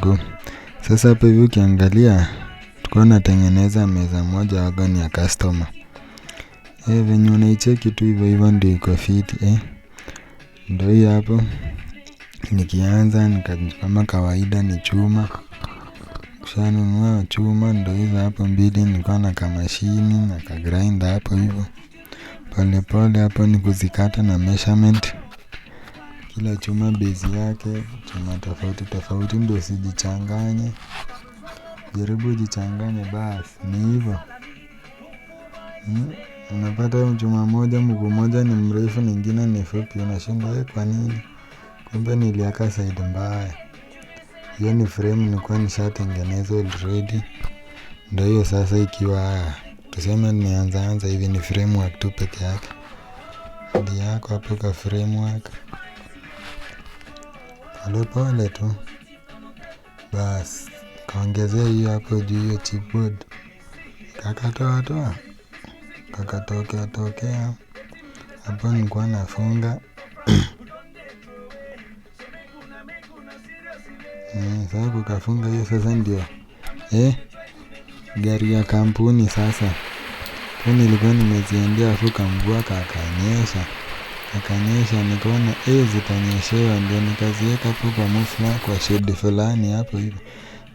mguu. Sasa hapa hivi ukiangalia tulikuwa natengeneza meza moja waga ni ya customer. Venye unaicheki tu hivyo ndio iko fit ndio hii hapo. Nikianza kama kawaida ni chuma. Kushanunua chuma ndio hizo hapo mbili, nilikuwa na kamashini na kagrinder hapo hivyo. Pole pole hapo ni kuzikata na measurement. Kila chuma base yake, chuma tofauti tofauti ndio usijichanganye. Jaribu ujichanganye basi, ni hivyo. Unapata chuma moja mguu moja ni mrefu nyingine ni fupi, unashindwa kwa nini? Kumbe niliweka side mbaya. Hiyo ni frame nilikuwa nishatengeneza already. Ndio hiyo sasa ikiwa tuseme nimeanza hivi ni framework tu peke yake. Ndio yako hapo ka framework. Pole pole tu. Bas, kaongezea hiyo hapo juu hiyo chipboard. Kakatoa. Kakatokea. Hapo nilikuwa nafunga. Sasa kukafunga hiyo sasa ndio. Gari ya kampuni sasa. Kwa nilikuwa nimeziendea afu kamvua kakanyesha nikaona zitanyeshewa ndio nikaziweka hapo kwa mufla kwa shade fulani hapo hivi.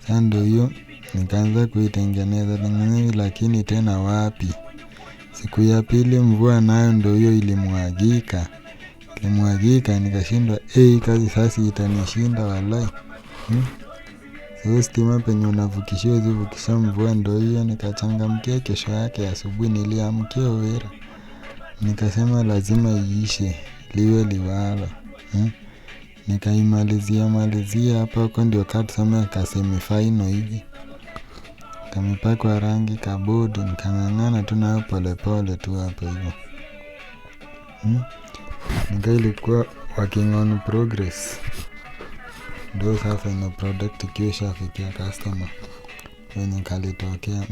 Sasa ndio hiyo nikaanza kuitengeneza lakini tena wapi. Siku ya pili mvua nayo ndio hiyo ilimwagika nikashindwa kazi sasa itanishinda wallahi. Sasa stima penye unavukishia hizo vukisha mvua ndio hiyo nikachangamkia kesho yake asubuhi niliamkia Wera. Nikasema lazima iishe liwe liwalo. Nikaimalizia hapa huko ndio tuseme ka semi final hivi. Kamepakwa rangi kabodi nikang'ang'ana tu nayo pole pole tu hapo hivyo. Ilikuwa working on progress. Ndio sasa ina product ikiwa ishafikia customer. Wenye kalitokea.